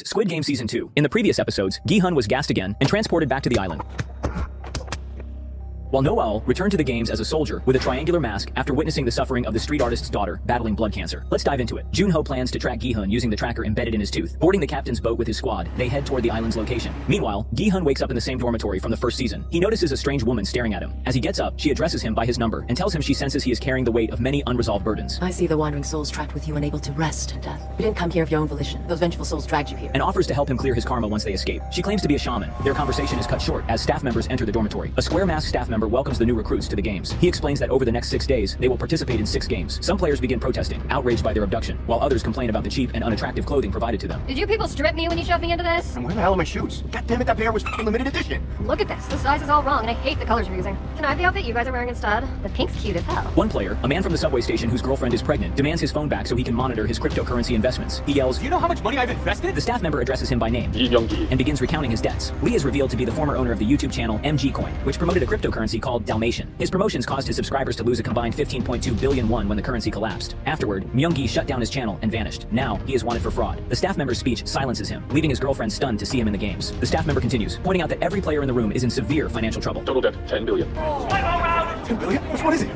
Squid Game Season 2. In the previous episodes, Gi-hun was gassed again and transported back to the island, while Noel returned to the games as a soldier with a triangular mask after witnessing the suffering of the street artist's daughter battling blood cancer. Let's dive into it. Junho plans to track Gi-hun using the tracker embedded in his tooth. Boarding the captain's boat with his squad, they head toward the island's location. Meanwhile, Gi-hun wakes up in the same dormitory from the first season. He notices a strange woman staring at him. As he gets up, she addresses him by his number and tells him she senses he is carrying the weight of many unresolved burdens. I see the wandering souls trapped with you, unable to rest in death. You didn't come here of your own volition. Those vengeful souls dragged you here. And offers to help him clear his karma once they escape. She claims to be a shaman. Their conversation is cut short as staff members enter the dormitory. A square-masked staff member welcomes the new recruits to the games. He explains that over the next 6 days, they will participate in 6 games. Some players begin protesting, outraged by their abduction, while others complain about the cheap and unattractive clothing provided to them. Did you people strip me when you shoved me into this? And where the hell are my shoes? God damn it, that pair was limited edition. Look at this. The size is all wrong, and I hate the colors you're using. Can I have the outfit you guys are wearing instead? The pink's cute as hell. One player, a man from the subway station whose girlfriend is pregnant, demands his phone back so he can monitor his cryptocurrency investments. He yells, Do you know how much money I've invested? The staff member addresses him by name Young-gi and begins recounting his debts. Lee is revealed to be the former owner of the YouTube channel MG Coin, which promoted a cryptocurrency called Dalmatian. His promotions caused his subscribers to lose a combined 15.2 billion won when the currency collapsed. Afterward, Myung-gi shut down his channel and vanished. Now, he is wanted for fraud. The staff member's speech silences him, leaving his girlfriend stunned to see him in the games. The staff member continues, pointing out that every player in the room is in severe financial trouble. total debt 10 billion. 10 billion? Which one is it?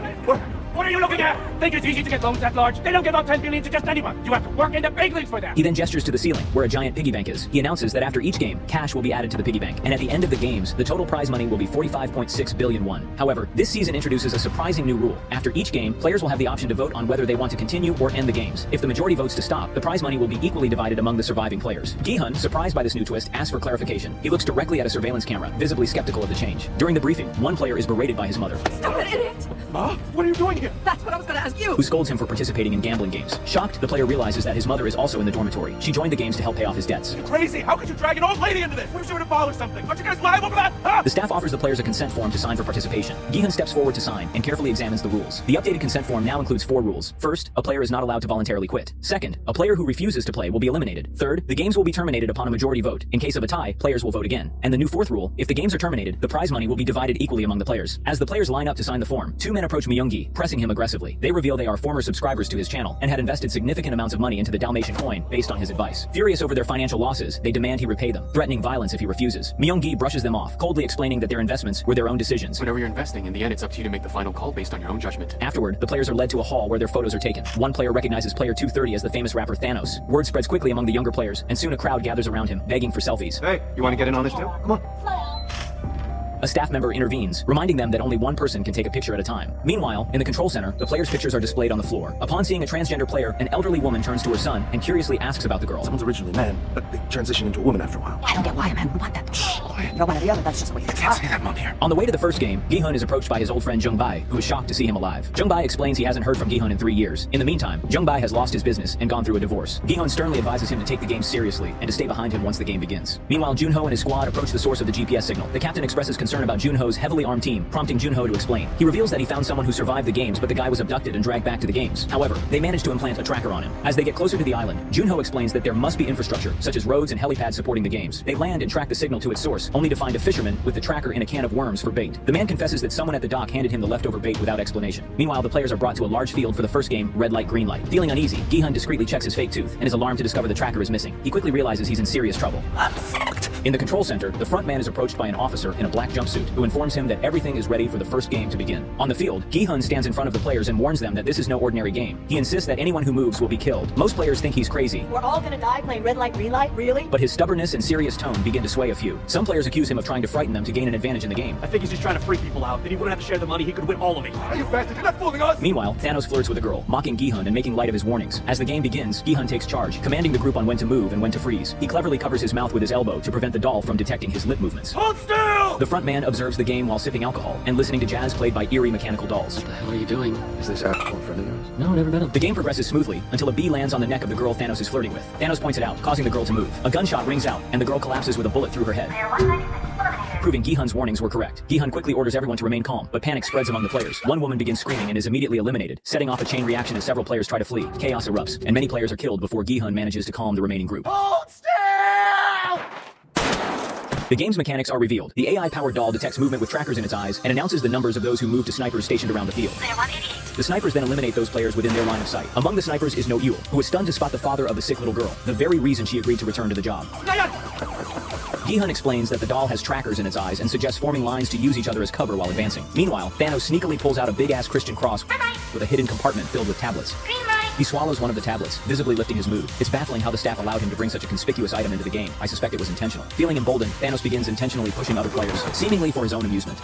What are you looking at? Think it's easy to get loans that large? They don't give out 10 billion to just anyone. You have to work in the big leagues for that. He then gestures to the ceiling, where a giant piggy bank is. He announces that after each game, cash will be added to the piggy bank, and at the end of the games, the total prize money will be 45.6 billion won. However, this season introduces a surprising new rule. After each game, players will have the option to vote on whether they want to continue or end the games. If the majority votes to stop, the prize money will be equally divided among the surviving players. Gi-hun, surprised by this new twist, asks for clarification. He looks directly at a surveillance camera, visibly skeptical of the change. During the briefing, one player is berated by his mother, Stop it, idiot! Ma, what are you doing here? That's what I was gonna ask you! who scolds him for participating in gambling games. Shocked, the player realizes that his mother is also in the dormitory. She joined the games to help pay off his debts. You're crazy. How could you drag an old lady into this? What if she were to follow something? Aren't you guys liable for that? Huh? The staff offers the players a consent form to sign for participation. Gi-hun steps forward to sign and carefully examines the rules. The updated consent form now includes 4 rules. First, a player is not allowed to voluntarily quit. Second, a player who refuses to play will be eliminated. Third, the games will be terminated upon a majority vote. In case of a tie, players will vote again. And the new 4th rule, if the games are terminated, the prize money will be divided equally among the players. As the players line up to sign the form, 2 men approach Myung-gi, pressing him aggressively. They reveal they are former subscribers to his channel and had invested significant amounts of money into the Dalmatian coin based on his advice. Furious over their financial losses, they demand he repay them, threatening violence if he refuses. Myung-gi brushes them off, coldly explaining that their investments were their own decisions. Whenever you're investing, in the end, it's up to you to make the final call based on your own judgment. Afterward, the players are led to a hall where their photos are taken. One player recognizes player 230 as the famous rapper Thanos. Word spreads quickly among the younger players, and soon a crowd gathers around him, begging for selfies. Hey, you want to get in on this too? Come on. A staff member intervenes, reminding them that only one person can take a picture at a time. Meanwhile, in the control center, the players' pictures are displayed on the floor. Upon seeing a transgender player, an elderly woman turns to her son and curiously asks about the girl. Someone's originally a man, but they transition into a woman after a while. I don't get why a man would want that. Shh, quiet. You're one or the other, that's just what you Can't say that, Mom, here. On the way to the first game, Gi-hun is approached by his old friend Jung-bai, who is shocked to see him alive. Jung-bai explains he hasn't heard from Gi-hun in 3 years. In the meantime, Jung-bai has lost his business and gone through a divorce. Gi-hun sternly advises him to take the game seriously and to stay behind him once the game begins. Meanwhile, Junho and his squad approach the source of the GPS signal. The captain expresses concern about Junho's heavily armed team, prompting Junho to explain. He reveals that he found someone who survived the games, but the guy was abducted and dragged back to the games. However, they managed to implant a tracker on him. As they get closer to the island, Junho explains that there must be infrastructure, such as roads and helipads supporting the games. They land and track the signal to its source, only to find a fisherman with the tracker in a can of worms for bait. The man confesses that someone at the dock handed him the leftover bait without explanation. Meanwhile, the players are brought to a large field for the first game, red light, green light. Feeling uneasy, Gi-hun discreetly checks his fake tooth and is alarmed to discover the tracker is missing. He quickly realizes he's in serious trouble. I'm fucked. In the control center, the front man is approached by an officer in a black jumpsuit who informs him that everything is ready for the first game to begin. On the field, Gi-hun stands in front of the players and warns them that this is no ordinary game. He insists that anyone who moves will be killed. Most players think he's crazy, We're all gonna die playing red light, green light? Really? but his stubbornness and serious tone begin to sway a few. Some players accuse him of trying to frighten them to gain an advantage in the game. I think he's just trying to freak people out. Then he wouldn't have to share the money. He could win all of it. Are you bastard? You're not fooling us! Meanwhile, Thanos flirts with a girl, mocking Gi-hun and making light of his warnings. As the game begins, Gi-hun takes charge, commanding the group on when to move and when to freeze. He cleverly covers his mouth with his elbow to prevent the doll from detecting his lip movements. Hold still! The front man observes the game while sipping alcohol and listening to jazz played by eerie mechanical dolls. What the hell are you doing? Is this actual friend of yours? No, never met him. The game progresses smoothly until a bee lands on the neck of the girl Thanos is flirting with. Thanos points it out, causing the girl to move. A gunshot rings out, and the girl collapses with a bullet through her head, proving Gi-hun's warnings were correct. Gi-hun quickly orders everyone to remain calm, but panic spreads among the players. One woman begins screaming and is immediately eliminated, setting off a chain reaction as several players try to flee. Chaos erupts, and many players are killed before Gi-hun manages to calm the remaining group. Hold still! The game's mechanics are revealed. The AI-powered doll detects movement with trackers in its eyes and announces the numbers of those who move to snipers stationed around the field. Player 188. The snipers then eliminate those players within their line of sight. Among the snipers is No Yul, who is stunned to spot the father of the sick little girl, the very reason she agreed to return to the job. Gi-hun explains that the doll has trackers in its eyes and suggests forming lines to use each other as cover while advancing. Meanwhile, Thanos sneakily pulls out a big-ass Christian cross with a hidden compartment filled with tablets. He swallows one of the tablets, visibly lifting his mood. It's baffling how the staff allowed him to bring such a conspicuous item into the game. I suspect it was intentional. Feeling emboldened, Thanos begins intentionally pushing other players, seemingly for his own amusement.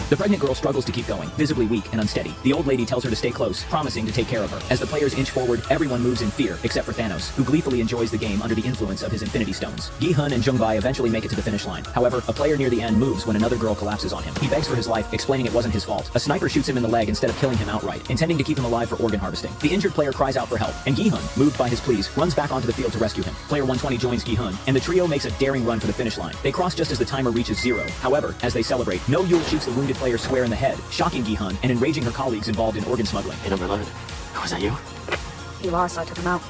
The pregnant girl struggles to keep going, visibly weak and unsteady. The old lady tells her to stay close, promising to take care of her. As the players inch forward, everyone moves in fear, except for Thanos, who gleefully enjoys the game under the influence of his Infinity Stones. Gi-hun and Jung-bai eventually make it to the finish line. However, a player near the end moves when another girl collapses on him. He begs for his life, explaining it wasn't his fault. A sniper shoots him in the leg instead of killing him outright, intending to keep him alive for organ harvesting. The injured player cries out for help, and Gi-hun, moved by his pleas, runs back onto the field to rescue him. Player 120 joins Gi-hun, and the trio makes a daring run for the finish line. They cross just as the timer reaches 0. However, as they celebrate, No Yul shoots the wounded player square in the head, shocking Gi-hun and enraging her colleagues involved in organ smuggling. Hey, number 11. Was that you? He lost, so I took him out.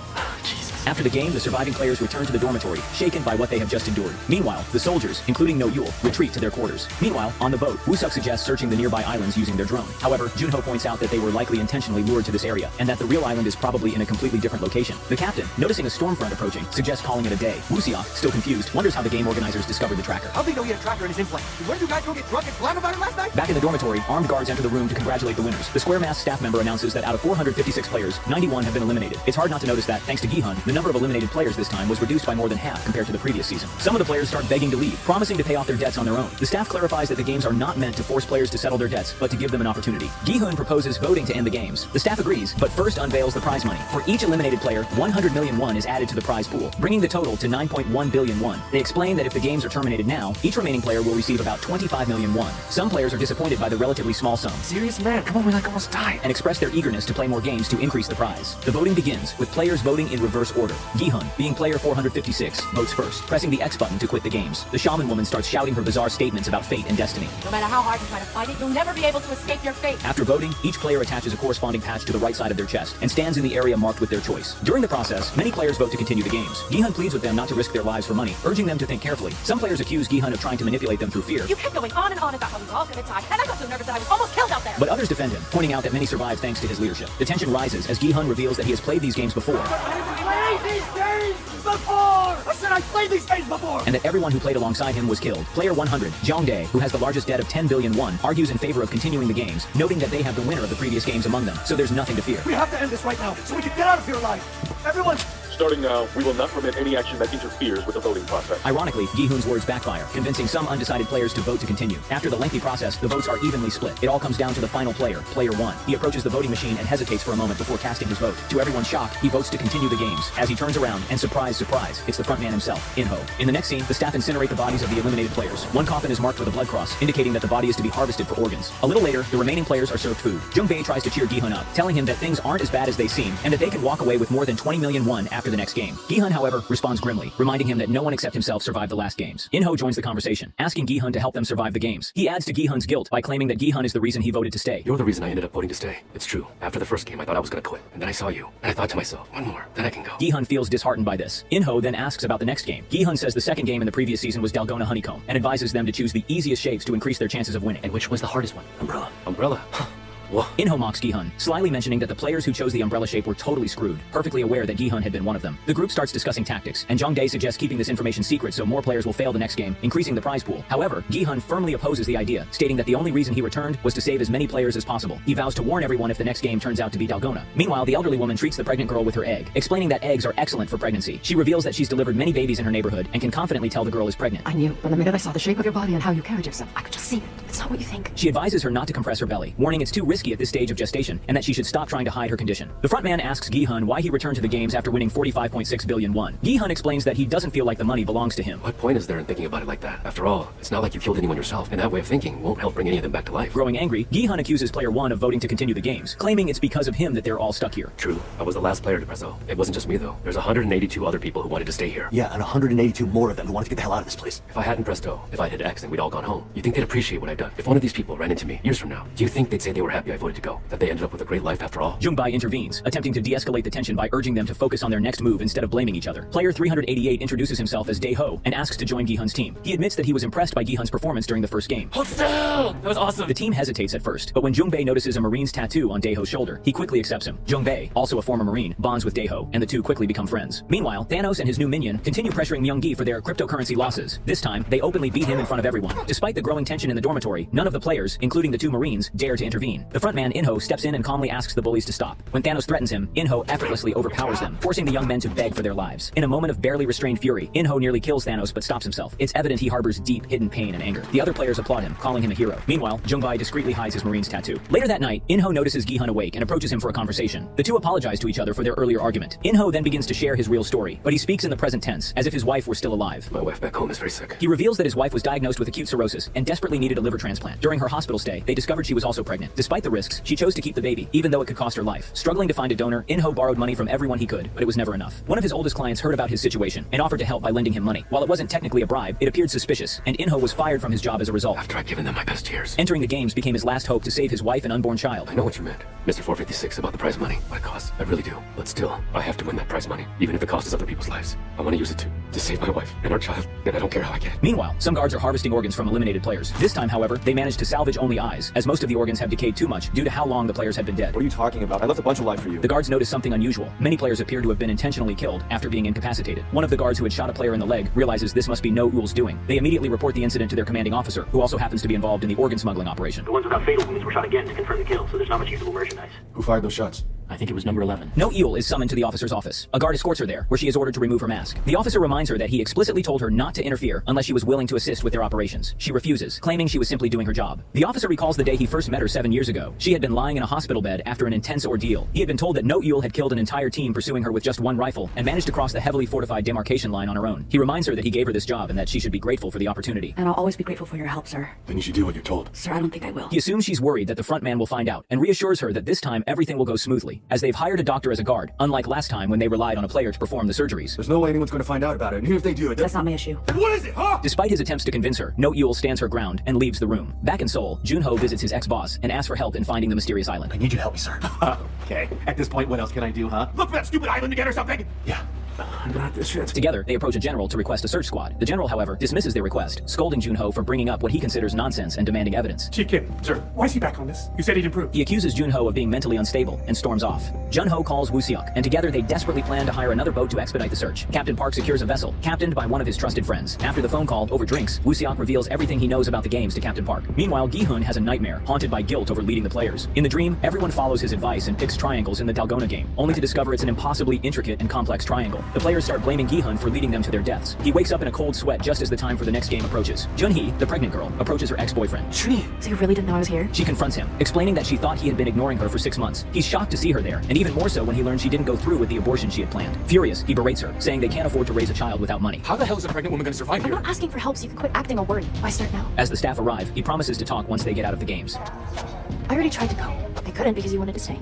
Jesus. After the game, the surviving players return to the dormitory, shaken by what they have just endured. Meanwhile, the soldiers, including No Yul, retreat to their quarters. Meanwhile, on the boat, Woo-suk suggests searching the nearby islands using their drone. However, Junho points out that they were likely intentionally lured to this area, and that the real island is probably in a completely different location. The captain, noticing a storm front approaching, suggests calling it a day. Woo-seok, still confused, wonders how the game organizers discovered the tracker. How do they know he had a tracker in his implant? Where did you guys go get drunk and blam about it last night? Back in the dormitory, armed guards enter the room to congratulate the winners. The Square Mask staff member announces that out of 456 players, 91 have been eliminated. It's hard not to notice that, thanks to Gi-hun, the number of eliminated players this time was reduced by more than half compared to the previous season. Some of the players start begging to leave, promising to pay off their debts on their own. The staff clarifies that the games are not meant to force players to settle their debts, but to give them an opportunity. Gi-hun proposes voting to end the games. The staff agrees, but first unveils the prize money. For each eliminated player, 100 million won is added to the prize pool, bringing the total to 9.1 billion won. They explain that if the games are terminated now, each remaining player will receive about 25 million won. Some players are disappointed by the relatively small sum, Serious man, come on, we like almost died. and express their eagerness to play more games to increase the prize. The voting begins, with players voting in reverse order. Gi-hun, being player 456, votes first, pressing the X button to quit the games. The shaman woman starts shouting her bizarre statements about fate and destiny. No matter how hard you try to fight it, you'll never be able to escape your fate. After voting, each player attaches a corresponding patch to the right side of their chest and stands in the area marked with their choice. During the process, many players vote to continue the games. Gi-hun pleads with them not to risk their lives for money, urging them to think carefully. Some players accuse Gi-hun of trying to manipulate them through fear, You kept going on and on about how we were all gonna die, and I got so nervous that I was almost killed out there. but others defend him, pointing out that many survive thanks to his leadership. The tension rises as Gi-hun reveals that he has played these games before, Played these games before! I said I played these games before! and that everyone who played alongside him was killed. Player 100, Jong-dae, who has the largest debt of 10 billion won, argues in favor of continuing the games, noting that they have the winner of the previous games among them, so there's nothing to fear. We have to end this right now, so we can get out of here alive. Everyone, Starting now, we will not permit any action that interferes with the voting process. Ironically, Gi-hun's words backfire, convincing some undecided players to vote to continue. After the lengthy process, the votes are evenly split. It all comes down to the final player, player 1. He approaches the voting machine and hesitates for a moment before casting his vote. To everyone's shock, he votes to continue the games. As he turns around, and surprise, surprise, it's the frontman himself, In-ho. In the next scene, the staff incinerate the bodies of the eliminated players. One coffin is marked with a blood cross, indicating that the body is to be harvested for organs. A little later, the remaining players are served food. Jung-bae tries to cheer Gi-hun up, telling him that things aren't as bad as they seem, and that they can walk away with more than 20 million won after the next game. Gi-hun, however, responds grimly, reminding him that no one except himself survived the last games. In-ho joins the conversation, asking Gi-hun to help them survive the games. He adds to Gi-hun's guilt by claiming that Gi-hun is the reason he voted to stay. You're the reason I ended up voting to stay. It's true. After the first game, I thought I was gonna quit. And then I saw you. And I thought to myself, one more, then I can go. Gi-hun feels disheartened by this. In-ho then asks about the next game. Gi-hun says the second game in the previous season was Dalgona Honeycomb, and advises them to choose the easiest shapes to increase their chances of winning. And which was the hardest one? Umbrella. Umbrella? What? In-ho mocks Gi-hun, slyly mentioning that the players who chose the umbrella shape were totally screwed, perfectly aware that Gi-hun had been one of them. The group starts discussing tactics, and Jong-dae suggests keeping this information secret so more players will fail the next game, increasing the prize pool. However, Gi-hun firmly opposes the idea, stating that the only reason he returned was to save as many players as possible. He vows to warn everyone if the next game turns out to be Dalgona. Meanwhile, the elderly woman treats the pregnant girl with her egg, explaining that eggs are excellent for pregnancy. She reveals that she's delivered many babies in her neighborhood and can confidently tell the girl is pregnant. I knew, but the minute I saw the shape of your body and how you carried yourself, I could just see it. It's not what you think. She advises her not to compress her belly, warning it's too risky at this stage of gestation, and that she should stop trying to hide her condition. The frontman asks Gi-hun why he returned to the games after winning 45.6 billion won. Gi-hun explains that he doesn't feel like the money belongs to him. What point is there in thinking about it like that? After all, it's not like you killed anyone yourself, and that way of thinking won't help bring any of them back to life. Growing angry, Gi-hun accuses player 1 of voting to continue the games, claiming it's because of him that they're all stuck here. True. I was the last player to press O. It wasn't just me, though. There's 182 other people who wanted to stay here. Yeah, and 182 more of them who wanted to get the hell out of this place. If I hadn't pressed O, if I'd hit X and we'd all gone home, you think they'd appreciate what I've done? If one of these people ran into me years from now, do you think they'd say they were happy? happy I voted to go, that they ended up with a great life after all. Jung-Bai intervenes, attempting to de-escalate the tension by urging them to focus on their next move instead of blaming each other. Player 388 introduces himself as Dae-ho and asks to join Gi-hun's team. He admits that he was impressed by Gi-hun's performance during the first game. Hold still! That was awesome! The team hesitates at first, but when Jung-Bae notices a Marine's tattoo on Dae-ho's shoulder, he quickly accepts him. Jung-Bae, also a former Marine, bonds with Dae-ho, and the two quickly become friends. Meanwhile, Thanos and his new minion continue pressuring Myung-gi for their cryptocurrency losses. This time, they openly beat him in front of everyone. Despite the growing tension in the dormitory, none of the players, including the two Marines, dare to intervene. The frontman In-ho steps in and calmly asks the bullies to stop. When Thanos threatens him, In-ho effortlessly overpowers them, forcing the young men to beg for their lives. In a moment of barely restrained fury, In-ho nearly kills Thanos but stops himself. It's evident he harbors deep, hidden pain and anger. The other players applaud him, calling him a hero. Meanwhile, Jung-Bai discreetly hides his Marine's tattoo. Later that night, In-ho notices Gi-hun awake and approaches him for a conversation. The two apologize to each other for their earlier argument. In-ho then begins to share his real story, but he speaks in the present tense, as if his wife were still alive. My wife back home is very sick. He reveals that his wife was diagnosed with acute cirrhosis and desperately needed a liver transplant. During her hospital stay, they discovered she was also pregnant. Despite the risks, she chose to keep the baby, even though it could cost her life. Struggling to find a donor, In-ho borrowed money from everyone he could, but it was never enough. One of his oldest clients heard about his situation and offered to help by lending him money. While it wasn't technically a bribe, it appeared suspicious, and In-ho was fired from his job as a result. After I'd given them my best years. Entering the games became his last hope to save his wife and unborn child. I know what you meant, Mr. 456, about the prize money. What it costs. I really do. But still, I have to win that prize money, even if it costs other people's lives. I want to use it to save my wife and our child, and I don't care how I get it. Meanwhile, some guards are harvesting organs from eliminated players. This time, however, they managed to salvage only eyes, as most of the organs have decayed too much due to how long the players had been dead. What are you talking about? I left a bunch of life for you. The guards notice something unusual. Many players appear to have been intentionally killed after being incapacitated. One of the guards who had shot a player in the leg realizes this must be No Ul's doing. They immediately report the incident to their commanding officer, who also happens to be involved in the organ smuggling operation. The ones without fatal wounds were shot again to confirm the kill, so there's not much usable merchandise. Who fired those shots? I think it was number 11. No Ul is summoned to the officer's office. A guard escorts her there, where she is ordered to remove her mask. The officer reminds her that he explicitly told her not to interfere unless she was willing to assist with their operations. She refuses, claiming she was simply doing her job. The officer recalls the day he first met her 7 years ago. She had been lying in a hospital bed after an intense ordeal. He had been told that No Ul had killed an entire team pursuing her with just one rifle and managed to cross the heavily fortified demarcation line on her own. He reminds her that he gave her this job and that she should be grateful for the opportunity. And I'll always be grateful for your help, sir. Then you should do what you're told. Sir, I don't think I will. He assumes she's worried that the front man will find out and reassures her that this time everything will go smoothly, as they've hired a doctor as a guard, unlike last time when they relied on a player to perform the surgeries. There's no way anyone's going to find out about it, and even if they do, That's not my issue. Then what is it, huh? Despite his attempts to convince her, No Ul stands her ground and leaves the room. Back in Seoul, Junho visits his ex-boss and asks for help in finding the mysterious island. I need you to help me, sir. Okay, at this point, what else can I do, huh? Look for that stupid island again or something? Yeah. Not this shit. Together, they approach a general to request a search squad. The general, however, dismisses their request, scolding Junho for bringing up what he considers nonsense and demanding evidence. Chief Kim, sir, why is he back on this? You said he'd improve. He accuses Junho of being mentally unstable and storms off. Junho calls Woo-seok, and together they desperately plan to hire another boat to expedite the search. Captain Park secures a vessel, captained by one of his trusted friends. After the phone call over drinks, Woo-seok reveals everything he knows about the games to Captain Park. Meanwhile, Gi-hun has a nightmare, haunted by guilt over leading the players. In the dream, everyone follows his advice and picks triangles in the Dalgona game, only to discover it's an impossibly intricate and complex triangle. The players start blaming Gi-hun for leading them to their deaths. He wakes up in a cold sweat just as the time for the next game approaches. Jun-hee, the pregnant girl, approaches her ex-boyfriend. Shuni, so you really didn't know I was here? She confronts him, explaining that she thought he had been ignoring her for 6 months. He's shocked to see her there, and even more so when he learns she didn't go through with the abortion she had planned. Furious, he berates her, saying they can't afford to raise a child without money. How the hell is a pregnant woman going to survive I'm here? not asking for help so you can quit acting all worried. Why start now? As the staff arrive, he promises to talk once they get out of the games. I already tried to go. I couldn't because you wanted to stay.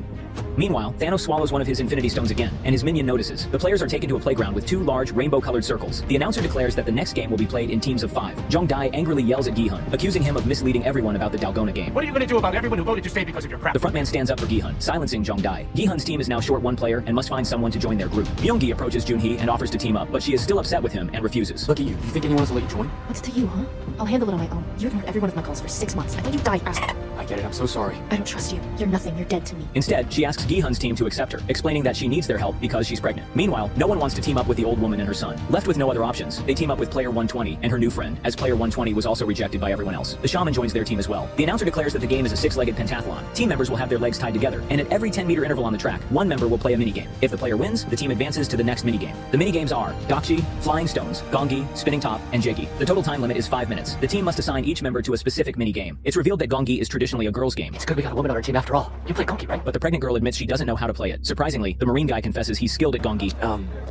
Meanwhile, Thanos swallows one of his Infinity Stones again, and his minion notices. The players are taken to a playground with 2 large rainbow-colored circles. The announcer declares that the next game will be played in teams of 5. Jung-Dae angrily yells at Gi-hun, accusing him of misleading everyone about the Dalgona game. What are you going to do about everyone who voted to stay because of your crap? The frontman stands up for Gi-hun, silencing Jung-Dae. Gi-hun's team is now short 1 player and must find someone to join their group. Myung-gi approaches Jun-hee and offers to team up, but she is still upset with him and refuses. Look at you. You think anyone wants to let you join? What's to you, huh? I'll handle it on my own. You ignored every one of my calls for 6 months. I thought you died, asshole. I get it. I'm so sorry. I don't trust you. You're nothing. You're dead to me. Instead, she asks Gi-hun's team to accept her, explaining that she needs their help because she's pregnant. Meanwhile, no one wants to team up with the old woman and her son. Left with no other options, they team up with Player 120 and her new friend, as Player 120 was also rejected by everyone else. The shaman joins their team as well. The announcer declares that the game is a 6-legged pentathlon. Team members will have their legs tied together, and at every 10-meter interval on the track, one member will play a minigame. If the player wins, the team advances to the next minigame. The minigames are Dakshi, Flying Stones, Gongi, Spinning Top, and Jiggy. The total time limit is 5 minutes. The team must assign each member to a specific minigame. It's revealed that Gongi is traditionally a girl's game. It's good we got a woman on our team after all. You play Gongi, right? But the pregnant girl admits she doesn't know how to play it. Surprisingly, the Marine guy confesses he's skilled at Gongi.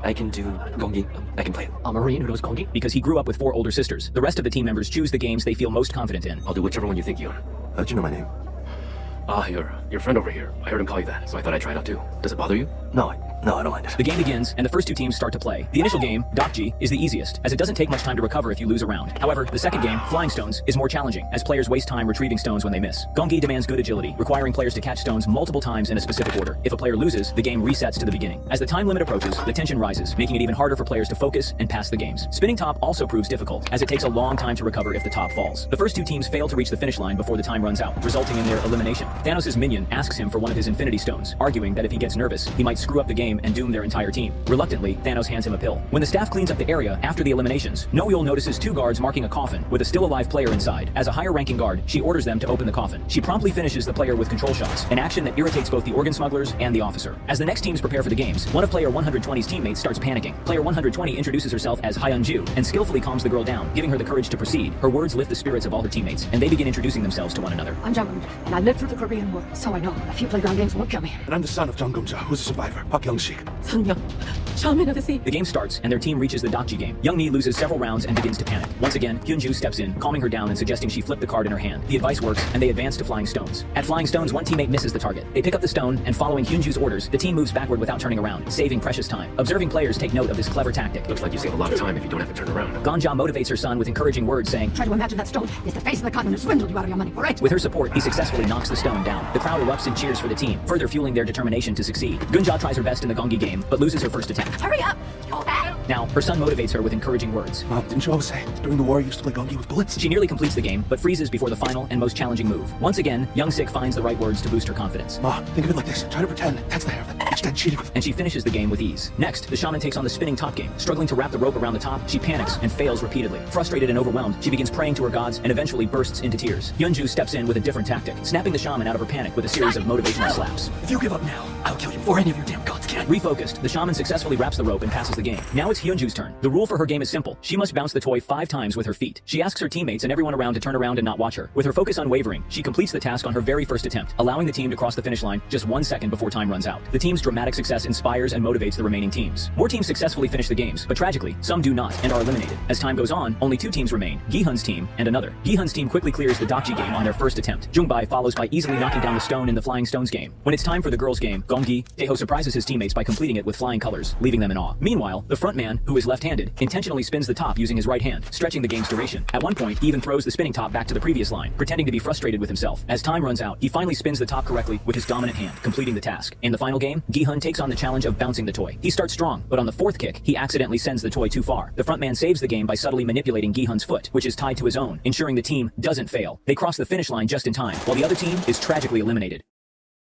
I can do Gongi. I can play it. A Marine who knows Gongi? Because he grew up with 4 older sisters. The rest of the team members choose the games they feel most confident in. I'll do whichever one you think, Yoon. How'd you know my name? Ah, your friend over here. I heard him call you that, so I thought I'd try it out too. Does it bother you? No, No, I don't mind it. The game begins, and the first two teams start to play. The initial game, Dokji, is the easiest, as it doesn't take much time to recover if you lose a round. However, the second game, Flying Stones, is more challenging, as players waste time retrieving stones when they miss. Gongi demands good agility, requiring players to catch stones multiple times in a specific order. If a player loses, the game resets to the beginning. As the time limit approaches, the tension rises, making it even harder for players to focus and pass the games. Spinning top also proves difficult, as it takes a long time to recover if the top falls. The first two teams fail to reach the finish line before the time runs out, resulting in their elimination. Thanos' minion asks him for one of his Infinity Stones, arguing that if he gets nervous, he might screw up the game and doom their entire team. Reluctantly, Thanos hands him a pill. When the staff cleans up the area after the eliminations, Noyul notices two guards marking a coffin with a still alive player inside. As a higher ranking guard, she orders them to open the coffin. She promptly finishes the player with control shots, an action that irritates both the organ smugglers and the officer. As the next teams prepare for the games, one of player 120's teammates starts panicking. Player 120 introduces herself as Hyunju and skillfully calms the girl down, giving her the courage to proceed. Her words lift the spirits of all her teammates, and they begin introducing themselves to one another. I'm Jung Gum-ja, and I lived through the Korean War, so I know a few playground games won't kill me. And I'm the son of Jung Gum-ja, who's a survivor. Park Young-sik. Sunmyeon, Shaman of the Sea. The game starts, and their team reaches the Dokji game. Young-mi loses several rounds and begins to panic. Once again, Hyunju steps in, calming her down and suggesting she flip the card in her hand. The advice works, and they advance to Flying Stones. At Flying Stones, one teammate misses the target. They pick up the stone, and following Hyunju's orders, the team moves backward without turning around, saving precious time. Observing players take note of this clever tactic. Looks like you save a lot of time if you don't have to turn around. Ganja motivates her son with encouraging words, saying, Try to imagine that stone is the face of the continent swindled you out of your money, all right? with her support, he successfully knocks the stone down. The crowd erupts in cheers for the team, further fueling their determination to succeed. Gunja tries her best in the Gongi game, but loses her first attempt. Hurry up! Go back! Now, her son motivates her with encouraging words. Mom, didn't you always say during the war you used to play gongi with bullets? She nearly completes the game, but freezes before the final and most challenging move. Once again, Young-sik finds the right words to boost her confidence. Ma, think of it like this. Try to pretend that's the hair that each dad cheated with. And she finishes the game with ease. Next, the shaman takes on the spinning top game. Struggling to wrap the rope around the top, she panics and fails repeatedly. Frustrated and overwhelmed, she begins praying to her gods and eventually bursts into tears. Hyunju steps in with a different tactic, snapping the shaman out of her panic with a series of motivational slaps. If you give up now, I'll kill you before any of your damn gods can. Refocused, the shaman successfully wraps the rope and passes the game. Now it's Hyunju's turn. The rule for her game is simple. She must bounce the toy 5 times with her feet. She asks her teammates and everyone around to turn around and not watch her. With her focus unwavering, she completes the task on her very first attempt, allowing the team to cross the finish line just 1 second before time runs out. The team's dramatic success inspires and motivates the remaining teams. More teams successfully finish the games, but tragically, some do not and are eliminated. As time goes on, only 2 teams remain, Gi-hun's team and another. Gi-hun's team quickly clears the Dokji game on their first attempt. Jung-bai follows by easily knocking down the stone in the Flying Stones game. When it's time for the girls' game, Gonggi, Taeho surprises his teammates by completing it with flying colors, leaving them in awe. Meanwhile, the frontman, who is left-handed, intentionally spins the top using his right hand, stretching the game's duration. At one point, he even throws the spinning top back to the previous line, pretending to be frustrated with himself. As time runs out, he finally spins the top correctly with his dominant hand, completing the task. In the final game, Gi-hun takes on the challenge of bouncing the toy. He starts strong, but on the 4th kick, he accidentally sends the toy too far. The frontman saves the game by subtly manipulating Gi-hun's foot, which is tied to his own, ensuring the team doesn't fail. They cross the finish line just in time, while the other team is tragically eliminated.